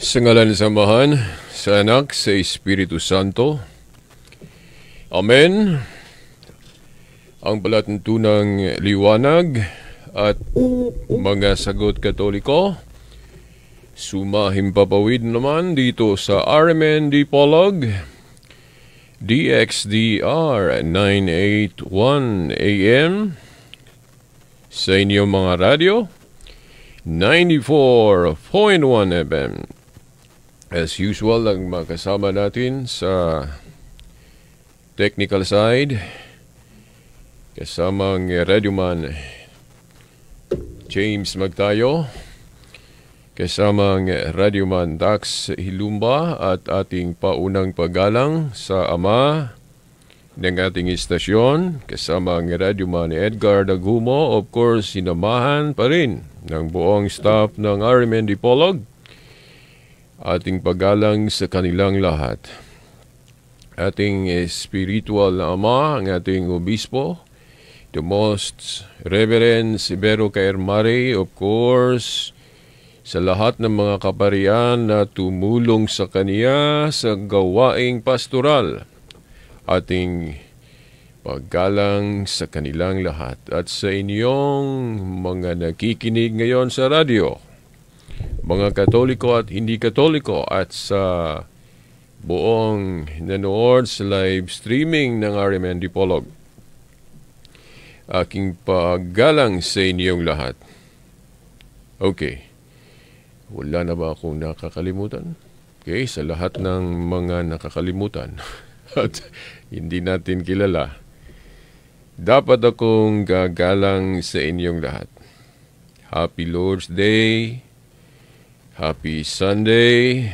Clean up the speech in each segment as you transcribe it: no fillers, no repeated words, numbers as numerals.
Sa ngalan ng Samahan, sa Anak, sa Espiritu Santo. Amen. Ang palatuntunang liwanag at mga sagot Katoliko, sumahimpapawid naman dito sa RMN Dipolog, DXDR 981 AM, sa inyong mga radyo, 94.1 FM. As usual, ang makasama natin sa technical side, kasamang radyoman James Magtayo, kasamang radyoman Dax Hilumba at ating paunang paggalang sa ama ng ating istasyon, kasamang radyoman Edgar Dagumo, of course, sinamahan pa rin ng buong staff ng RMN Dipolog. Ating paggalang sa kanilang lahat. Ating spiritual na ama, ang ating obispo, the Most Reverend Sibero Caermare, of course, sa lahat ng mga kaparian na tumulong sa kaniya sa gawaing pastoral. Ating paggalang sa kanilang lahat at sa inyong mga nakikinig ngayon sa radyo, mga Katoliko at hindi Katoliko, at sa buong nanood sa live streaming ng RMN Dipolog. Aking paggalang sa inyong lahat. Okay. Wala na ba akong nakakalimutan? Okay, sa lahat ng mga nakakalimutan at hindi natin kilala, dapat akong gagalang sa inyong lahat. Happy Lord's Day, Happy Sunday,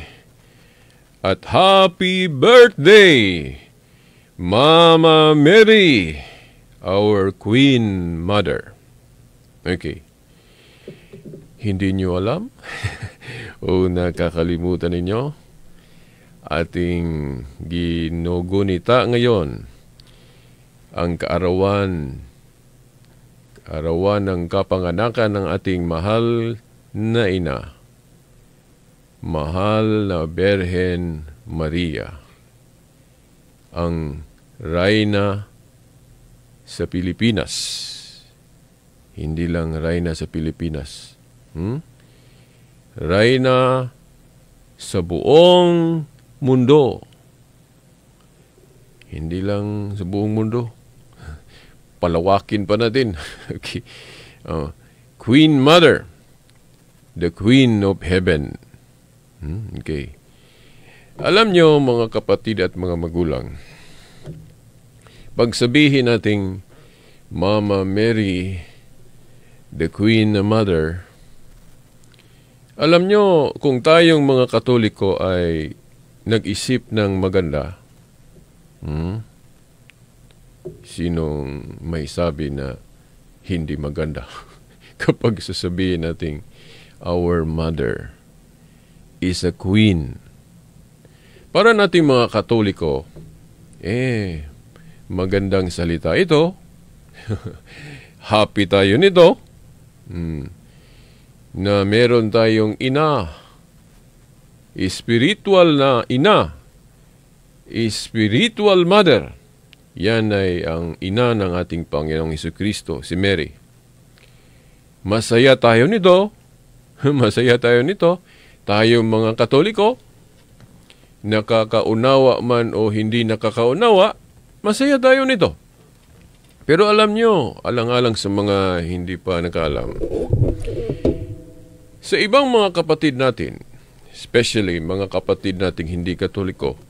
at Happy Birthday, Mama Mary, our Queen Mother. Okay. Hindi nyo alam? O nakakalimutan ninyo? Ating ginugunita ngayon ang kaarawan ng kapanganakan ng ating mahal na ina, mahal na Birhen Maria, ang Reyna sa Pilipinas. Hindi lang Reyna sa Pilipinas. Reyna sa buong mundo. Hindi lang sa buong mundo. Palawakin pa natin. Okay. Queen Mother, the Queen of Heaven. Okay. Alam nyo, mga kapatid at mga magulang, pag sabihin nating Mama Mary, the Queen Mother, alam nyo, kung tayong mga Katoliko ay nag-isip ng maganda, sinong may sabi na hindi maganda kapag sasabihin nating our mother is a queen? Para nating mga Katoliko, magandang salita ito. Happy tayo nito. Na meron tayong ina, spiritual na ina, spiritual mother. Yan ay ang ina ng ating Panginoong Hesukristo, si Mary. Masaya tayo nito. Masaya tayo nito. Tayong mga Katoliko, nakakaunawa man o hindi nakakaunawa, masaya tayo nito. Pero alam nyo, alang-alang sa mga hindi pa nakaalam, sa ibang mga kapatid natin, especially mga kapatid nating hindi Katoliko,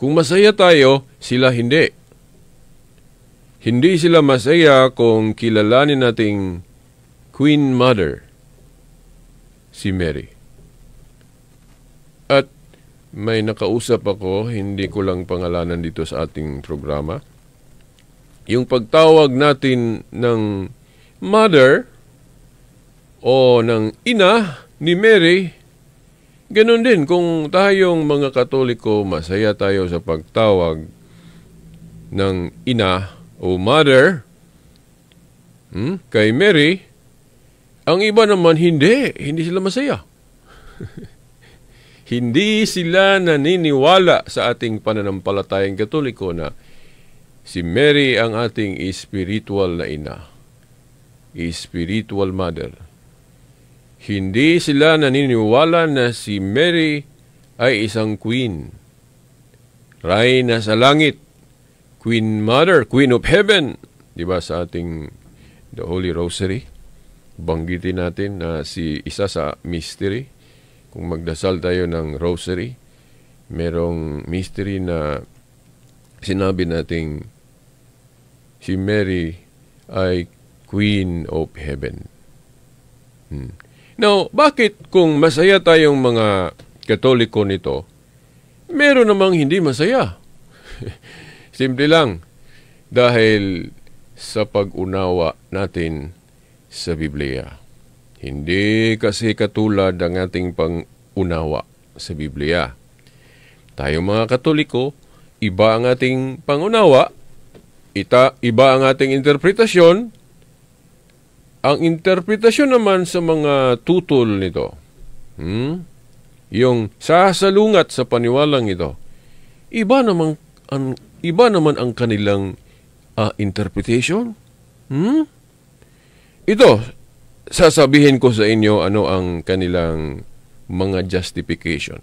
kung masaya tayo, sila hindi. Hindi sila masaya kung kilalanin nating Queen Mother, si Mary. At may nakausap ako, hindi ko lang pangalanan dito sa ating programa. Yung pagtawag natin ng mother o ng ina ni Mary, ganun din kung tayong mga Katoliko, masaya tayo sa pagtawag ng ina o mother kay Mary, ang iba naman hindi sila masaya. Hindi sila naniniwala sa ating pananampalatayang Katoliko na si Mary ang ating spiritual na ina, spiritual mother. Hindi sila naniniwala na si Mary ay isang queen, Reyna sa langit, Queen Mother, Queen of Heaven. Diba sa ating The Holy Rosary, banggitin natin na si isa sa mystery. Kung magdasal tayo ng Rosary, merong mystery na sinabi nating si Mary ay Queen of Heaven. Now, bakit kung masaya tayong mga Katoliko nito, meron namang hindi masaya? Simple lang, dahil sa pag-unawa natin sa Biblia. Hindi kasi katulad ang ating pang-unawa sa Biblia. Tayo mga Katoliko, iba ang ating pang-unawa, iba ang ating interpretasyon. Ang interpretasyon naman sa mga tutol nito, yung sasalungat sa paniwalang ito, iba naman ang kanilang interpretation. Ito, sasabihin ko sa inyo ano ang kanilang mga justification.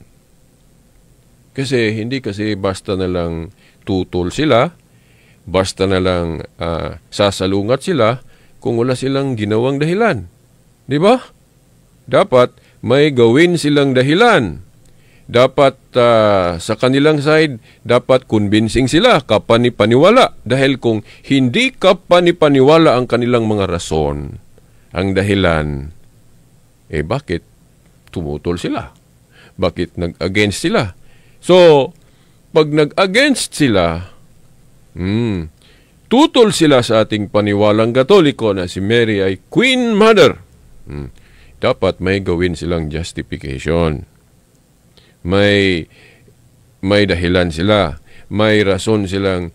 Kasi hindi kasi basta na lang tutol sila, basta na lang sasalungat sila kung wala silang ginawang dahilan. Di ba? Dapat may gawin silang dahilan. Dapat sa kanilang side, dapat convincing sila, kapanipaniwala. Dahil kung hindi kapanipaniwala ang kanilang mga rason, ang dahilan, bakit tumutol sila? Bakit nag-against sila? So, pag nag-against sila, tutol sila sa ating paniwalang Katoliko na si Mary ay Queen Mother. Dapat may gawin silang justification. May dahilan sila. May rason silang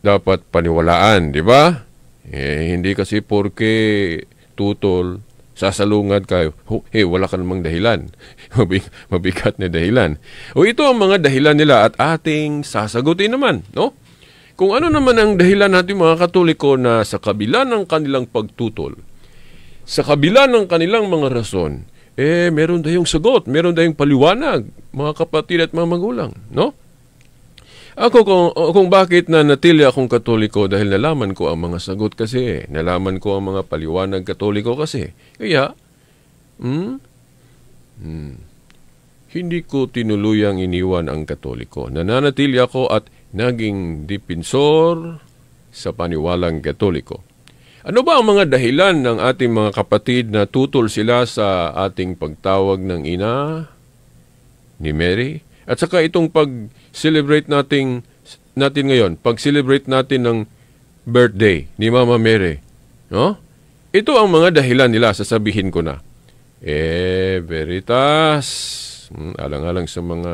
dapat paniwalaan, di ba? Hindi kasi porke tutol, sasalungad kayo, wala ka namang dahilan. Mabigat na dahilan. O ito ang mga dahilan nila at ating sasagutin naman, no? Kung ano naman ang dahilan natin mga Katoliko na sa kabila ng kanilang pagtutol, sa kabila ng kanilang mga rason, meron tayong sagot, meron tayong paliwanag, mga kapatid at mga magulang, no? Ako kung bakit natili akong Katoliko dahil nalaman ko ang mga sagot kasi, nalaman ko ang mga paliwanag Katoliko kasi. Kaya, hindi ko tinuluyang iniwan ang Katoliko. Nananatili ako at naging dipensor sa paniwalang Katoliko. Ano ba ang mga dahilan ng ating mga kapatid na tutol sila sa ating pagtawag ng ina ni Mary? At saka itong pag-celebrate natin ngayon, pag-celebrate natin ng birthday ni Mama Mary. No? Ito ang mga dahilan nila, sasabihin ko na. Veritas, alang-alang sa mga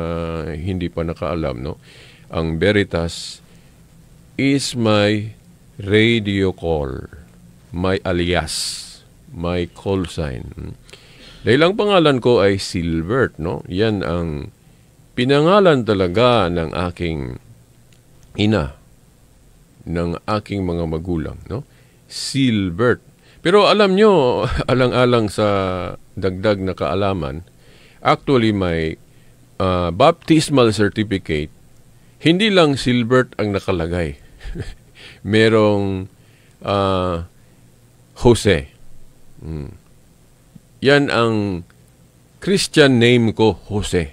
hindi pa nakaalam, no? Ang Veritas is my radio call, my alias, my call sign. Dahil ang pangalan ko ay Silbert, no? Yan ang pinangalan talaga ng aking ina, ng aking mga magulang, no? Silbert. Pero alam nyo, alang-alang sa dagdag na kaalaman, actually may baptismal certificate, hindi lang Silbert ang nakalagay. Merong Jose. Yan ang Christian name ko, Jose.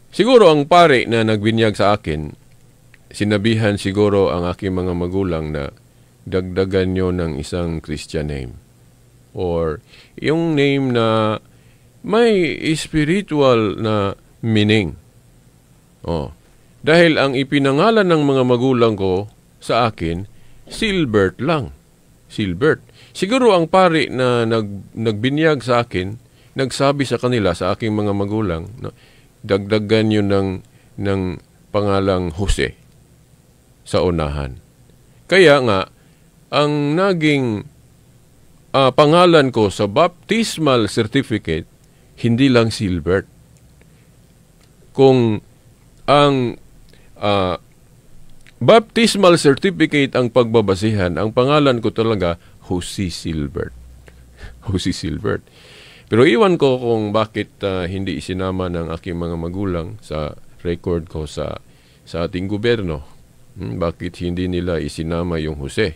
Siguro ang pare na nagbinyag sa akin, sinabihan siguro ang aking mga magulang na dagdagan nyo ng isang Christian name. Or yung name na may spiritual na meaning. Dahil ang ipinangalan ng mga magulang ko sa akin, Silbert lang. Silbert. Siguro ang pare na nagbinyag sa akin, nagsabi sa kanila, sa aking mga magulang, no, dagdagan nyo ng pangalang Jose sa unahan. Kaya nga, ang naging pangalan ko sa baptismal certificate, hindi lang Silbert. kung ang baptismal certificate ang pagbabasihan, ang pangalan ko talaga, Jose Silbert. Jose Silbert. Pero iwan ko kung bakit hindi isinama ng aking mga magulang sa record ko sa ating gobyerno. Bakit hindi nila isinama yung Jose?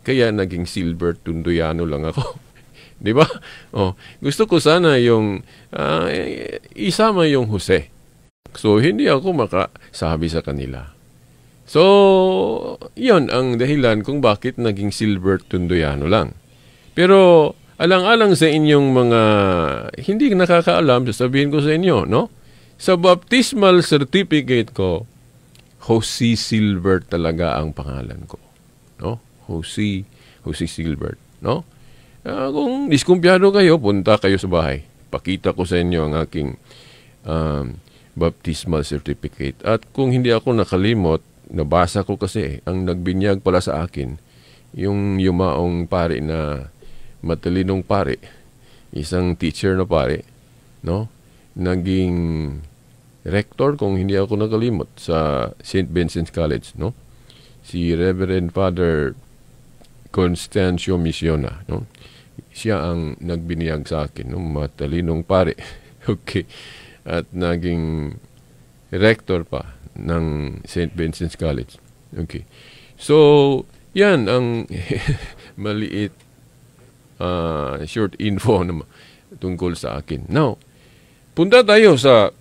Kaya naging Silbert Tundoyano lang ako. Di ba? Gusto ko sana yung isama yung Jose. So, hindi ako makasabi sa kanila. So, yon ang dahilan kung bakit naging Silbert Tundoyano lang. Pero, alang-alang sa inyong mga hindi nakakaalam, sasabihin ko sa inyo, no? Sa baptismal certificate ko, Jose Silbert talaga ang pangalan ko. No? Jose Silbert. No? Kung diskumpiyado kayo, punta kayo sa bahay. Pakita ko sa inyo ang aking baptismal certificate. At kung hindi ako nakalimot, nabasa ko kasi, ang nagbinyag pala sa akin, yung yumaong pare na matalinong pare, isang teacher na pare, no? Naging rector, kung hindi ako nakalimot, sa St. Vincent's College, no? Si Reverend Father Constancio Misiona, no? Siya ang nagbiniyag sa akin, no? Matalinong pare. Okay. At naging rector pa ng St. Vincent's College. Okay. So, yan ang maliit short info na tungkol sa akin. Now, punta tayo sa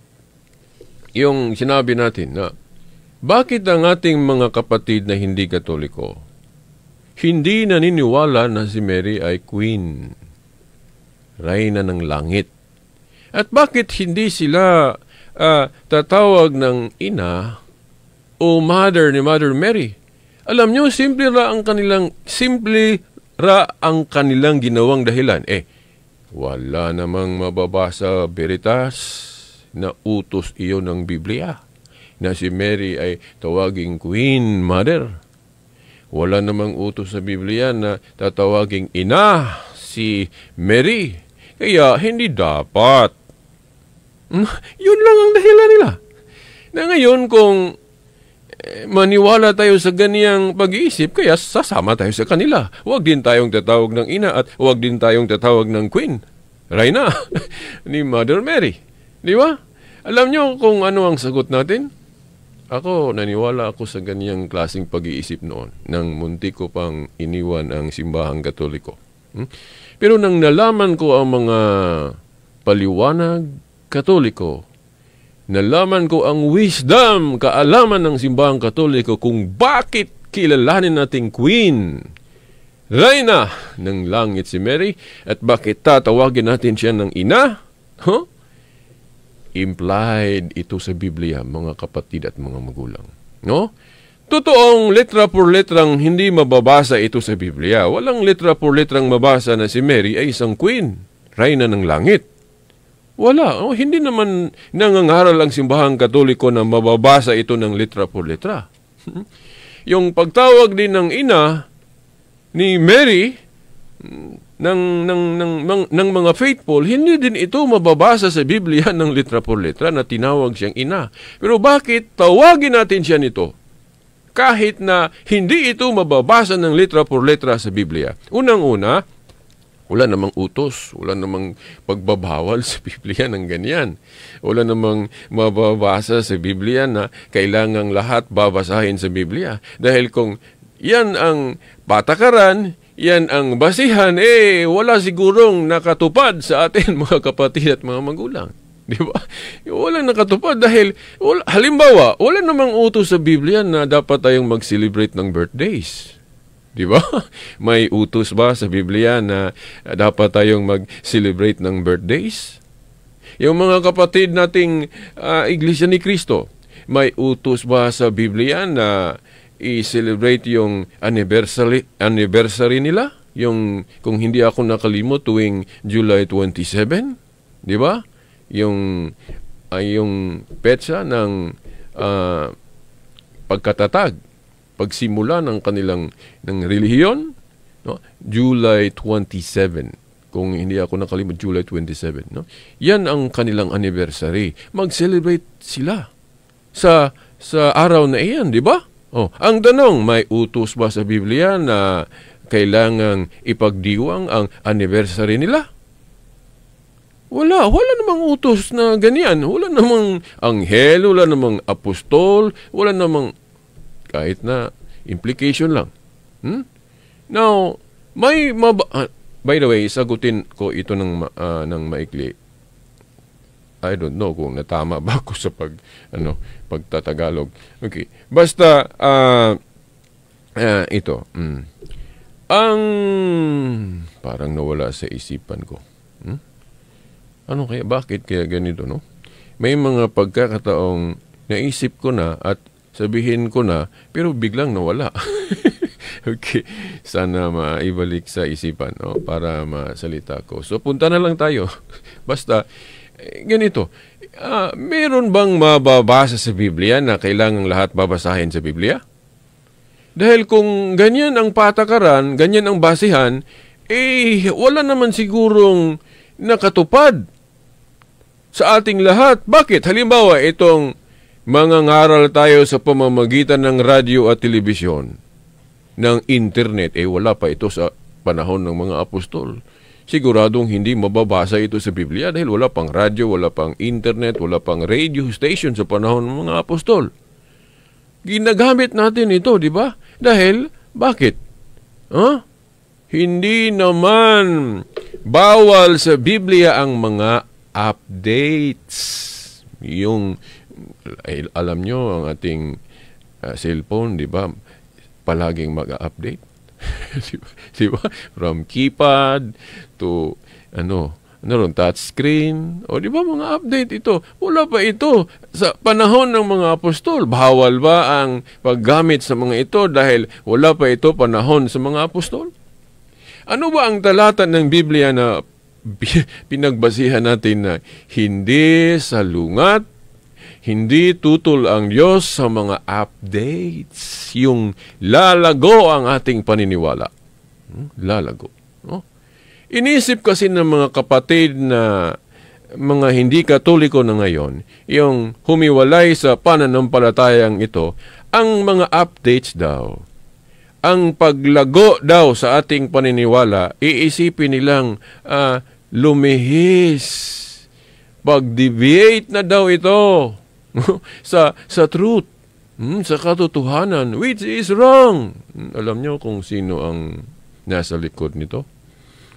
yung sinabi natin na bakit ang ating mga kapatid na hindi Katoliko hindi naniniwala na si Mary ay Queen, Reyna ng Langit. At bakit hindi sila tatawag ng ina o mother ni Mother Mary? Alam nyo, simple ra ang kanilang ginawang dahilan. Wala namang mababasa Veritas na utos iyon ng Biblia na si Mary ay tawaging Queen Mother. Wala namang utos sa Biblia na tatawaging ina si Mary. Kaya hindi dapat. Yun lang ang dahilan nila. Na ngayon kung maniwala tayo sa ganiyang pag-iisip, kaya sasama tayo sa kanila. Huwag din tayong tatawag ng ina at huwag din tayong tatawag ng Queen, Reyna, ni Mother Mary. Di ba? Alam nyo kung ano ang sagot natin? Ako, naniwala ako sa ganiyang klaseng pag-iisip noon nang munti ko pang iniwan ang simbahang Katoliko. Pero nang nalaman ko ang mga paliwanag Katoliko, nalaman ko ang wisdom, kaalaman ng simbahang Katoliko kung bakit kilalanin nating Queen, Reyna ng Langit si Mary, at bakit tatawagin natin siya ng ina. Implied ito sa Biblia, mga kapatid at mga magulang. No? Totoong letra por letrang hindi mababasa ito sa Biblia. Walang letra por letrang mabasa na si Mary ay isang Queen, Reyna ng Langit. Wala. Hindi naman nangangaral ang simbahang Katoliko na mababasa ito ng letra por letra. Yung pagtawag din ng ina ni Mary ng mga faithful, hindi din ito mababasa sa Biblia ng letra por letra na tinawag siyang ina. Pero bakit tawagin natin siya nito? Kahit na hindi ito mababasa ng letra por letra sa Biblia. Unang-una, wala namang utos, wala namang pagbabawal sa Biblia ng ganyan. Wala namang mababasa sa Biblia na kailangang lahat babasahin sa Biblia. Dahil kung yan ang patakaran, yan ang basihan, wala sigurong nakatupad sa atin mga kapatid at mga magulang. Di ba? Walang nakatupad dahil, halimbawa, wala namang utos sa Biblia na dapat tayong mag-celebrate ng birthdays. Di ba? May utos ba sa Biblia na dapat tayong mag-celebrate ng birthdays? Yung mga kapatid nating Iglesia ni Cristo, may utos ba sa Biblia na i-celebrate yung anniversary nila? Yung, kung hindi ako nakalimot, tuwing July 27? Di ba? Yung petsa ng pagkatatag, pagsimula ng kanilang ng relihiyon, no? July 27. Kung hindi ako nakalimut, July 27. No? Yan ang kanilang anniversary. Mag-celebrate sila sa araw na iyan, di ba? Ang tanong, may utos ba sa Biblia na kailangang ipagdiwang ang anniversary nila? Wala namang utos na ganyan. Wala namang anghel, wala namang apostol, wala namang kahit na implication lang. Now, by the way, sagutin ko ito ng maikli. I don't know kung natama ba ako sa pagtatagalog. Okay. Basta ito. Ang parang nawala sa isipan ko. Ano kaya? Bakit kaya ganito, no? May mga pagkakataong naisip ko na at sabihin ko na, pero biglang nawala. Okay. Sana maibalik sa isipan, no? Para masalita ko. So, punta na lang tayo. Basta, ganito. Meron bang mababasa sa Biblia na kailangang lahat babasahin sa Biblia? Dahil kung ganyan ang patakaran, ganyan ang basihan, wala naman sigurong nakatupad sa ating lahat. Bakit? Halimbawa, itong mangangaral tayo sa pamamagitan ng radyo at telebisyon, ng internet, wala pa ito sa panahon ng mga apostol. Siguradong hindi mababasa ito sa Biblia dahil wala pang radyo, wala pang internet, wala pang radio station sa panahon ng mga apostol. Ginagamit natin ito, di ba? Dahil, bakit? Hindi naman bawal sa Biblia ang mga updates. Alam nyo, ang ating cellphone, di ba? Palaging mag-update. Di ba? From keypad to touchscreen. Di ba mga update ito? Wala pa ito sa panahon ng mga apostol. Bawal ba ang paggamit sa mga ito dahil wala pa ito panahon sa mga apostol? Ano ba ang talata ng Biblia na pinagbasihan natin na hindi salungat, hindi tutol ang Diyos sa mga updates, yung lalago ang ating paniniwala? Lalago. Inisip kasi ng mga kapatid na mga hindi katoliko na ngayon, yung humiwalay sa pananampalatayang ito, ang mga updates daw, ang paglago daw sa ating paniniwala, iisipin nilang lumihis. Pag-deviate na daw ito sa truth, sa katotohanan, which is wrong. Alam nyo kung sino ang nasa likod nito?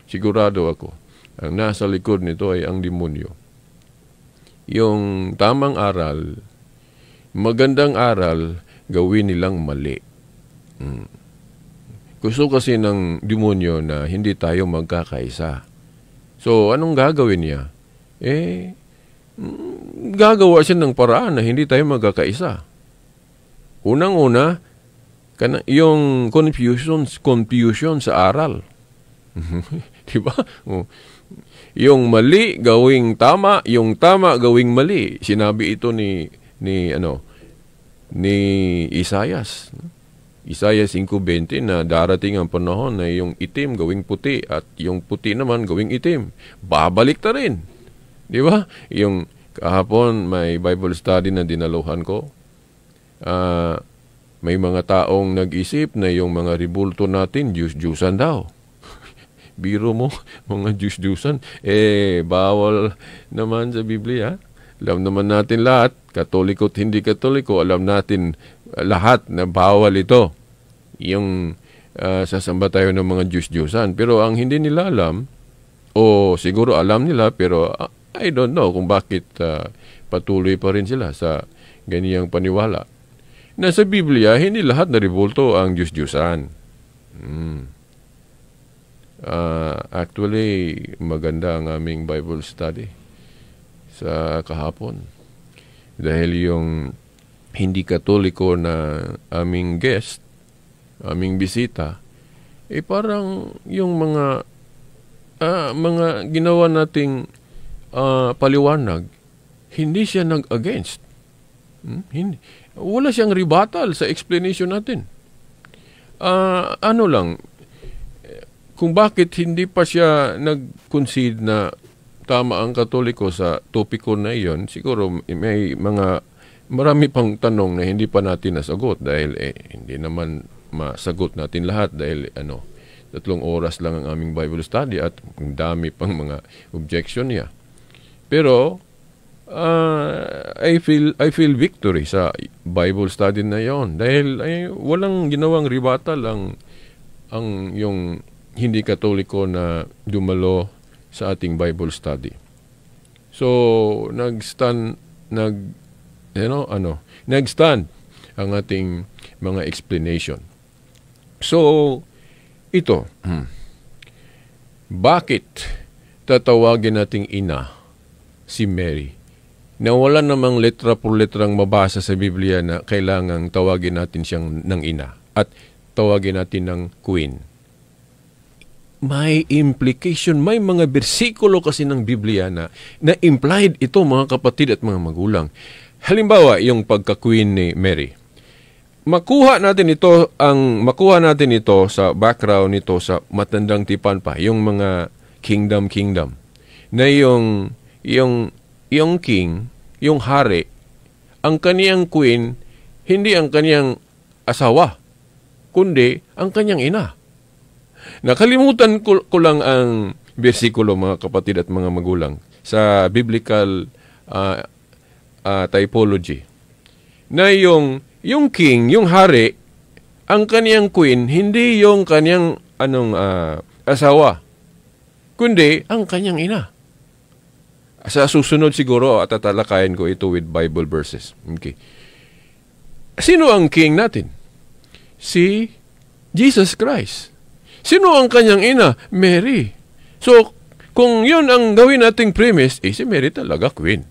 Sigurado ako, ang nasa likod nito ay ang demonyo. Yung tamang aral, magandang aral, gawin nilang mali. Gusto kasi ng demonyo na hindi tayo magkakaisa. So, anong gagawin niya? Gagawa siya ng paraan na hindi tayo magkakaisa. Unang-una, yung confusion sa aral. Diba? Yung mali gawing tama, yung tama gawing mali. Sinabi ito ni Isaias. Isaiah 5:20 na darating ang panahon na yung itim gawing puti at yung puti naman gawing itim. Babalik ta rin. Di ba? Yung kahapon may Bible study na dinaluhan ko. May mga taong nag-isip na yung mga ribulto natin, juice-juicean daw. Biro mo, mga juice-juicean. Bawal naman sa Biblia. Alam naman natin lahat, Katoliko at hindi Katoliko, alam natin lahat na bawal ito. Yung sasamba tayo ng mga juice-juicean. Pero ang hindi nila alam, o siguro alam nila, pero I don't know kung bakit patuloy pa rin sila sa ganiyang paniwala. Na sa Biblia, hindi lahat na ribulto ang juice-juicean. Actually, maganda ang aming Bible study sa kahapon. Dahil yung hindi Katoliko na aming guest, aming bisita, parang yung mga ginawa nating paliwanag, hindi siya nag-against. Wala siyang rebuttal sa explanation natin. kung bakit hindi pa siya nag-concede na tama ang Katoliko sa topiko na iyon, siguro may marami pang tanong na hindi pa natin nasagot dahil hindi naman masagot natin lahat dahil 3 oras lang ang aming Bible study at ang dami pang mga objection niya. Pero I feel victory sa Bible study na yon dahil walang ginawang rebuttal ang yung hindi Katoliko na dumalo sa ating Bible study. So nag-stand ang ating mga explanation. So ito, bakit tatawagin nating ina si Mary? Na wala namang letra por letrang mabasa sa Biblia na kailangang tawagin natin siyang ng ina at tawagin natin ng queen. May implication, may mga bersikulo kasi ng Biblia na implied ito, mga kapatid at mga magulang. Halimbawa, yung pagka-queen ni Mary. Makuha natin ito sa background nito sa matandang tipan pa, yung mga kingdom na yung king, yung hari, ang kaniyang queen hindi ang kaniyang asawa kundi ang kaniyang ina. Nakalimutan ko lang ang bersikulo, mga kapatid at mga magulang, sa biblical typology na yung king, yung hari, ang kaniyang queen, hindi yung kaniyang asawa, kundi ang kaniyang ina. Sa susunod siguro at tatalakayin ko ito with Bible verses. Okay. Sino ang king natin? Si Jesus Christ. Sino ang kanyang ina? Mary. So, kung yun ang gawin nating premise, si Mary talaga queen.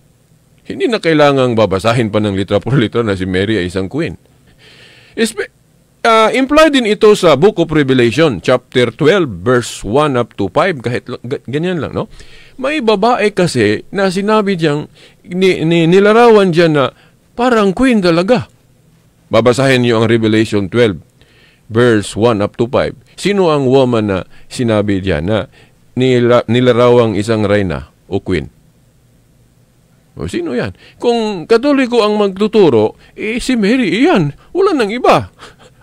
Hindi na kailangang babasahin pa ng litra por litra na si Mary ay isang queen. Implied din ito sa Book of Revelation, chapter 12, verse 1 up to 5, kahit ganyan lang, no? May babae kasi na sinabi diyang, nilarawan diyan na parang queen talaga. Babasahin niyo ang Revelation 12, verse 1 up to 5. Sino ang woman na sinabi diyan na nilarawang isang reyna o queen? O sino yan? Kung Katoliko ang magtuturo, si Mary, iyan. Wala nang iba.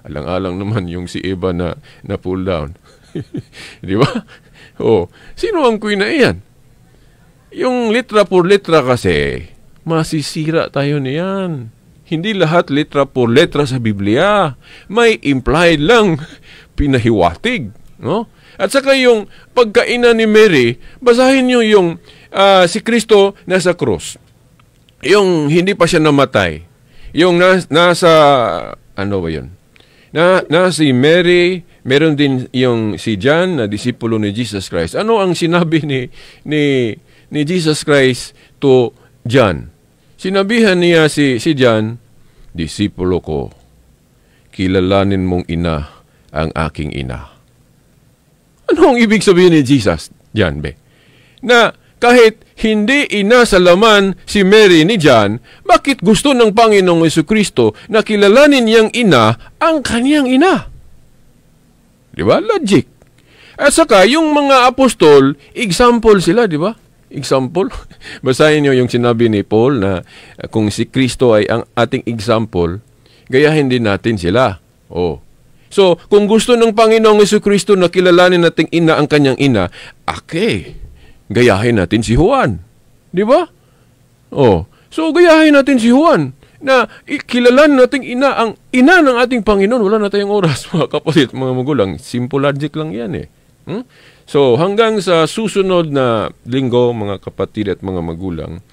Alang-alang naman yung si Eva na pull down. Di ba? Sino ang queen na iyan? Yung litra por litra kasi, masisira tayo niyan. Hindi lahat litra por letra sa Biblia. May implied lang, pinahiwatig. No? At saka yung pagkaina ni Mary, basahin nyo yung si Kristo nasa krus. Yung hindi pa siya namatay. Yung nasa, ano ba yun? Si Mary, meron din yung si John na disipulo ni Jesus Christ. Ano ang sinabi ni Jesus Christ to John? Sinabihan niya si John, disipulo ko, kilalanin mong ina ang aking ina. Ano ang ibig sabihin ni Jesus? John, na kahit hindi ina sa laman si Mary ni John, bakit gusto ng Panginoong Jesucristo na kilalanin niyang ina ang kaniyang ina? Di ba? Logic. At saka, yung mga apostol, example sila, di ba? Example. Basahin niyo yung sinabi ni Paul na kung si Kristo ay ang ating example, gayahin din natin sila. So, kung gusto ng Panginoong Jesucristo na kilalanin nating ina ang kanyang ina, gayahin natin si Juan. Di ba? So, gayahin natin si Juan na kilalanin nating ina ang ina ng ating Panginoon. Wala na tayong oras, mga kapatid, mga magulang. Simple logic lang yan So, hanggang sa susunod na linggo, mga kapatid at mga magulang,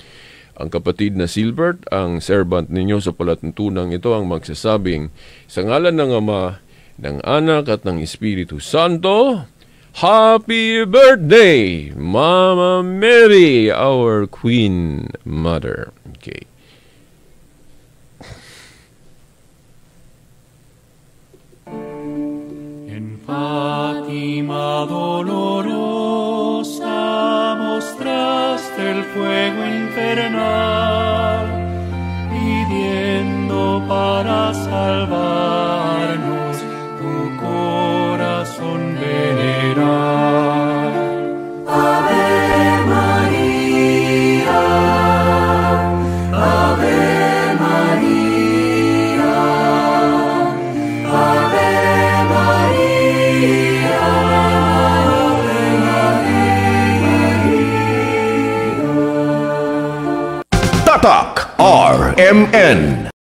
ang kapatid na Silbert, ang servant ninyo sa palatuntunang ito, ang magsasabing, sa ngalan ng Ama, ng Anak at ng Espiritu Santo, Happy birthday, Mama Mary, our Queen Mother. Okay. En Fátima dolorosa mostraste el fuego infernal, pidiendo para salvarnos tu corazón venerado. Tatak RMN.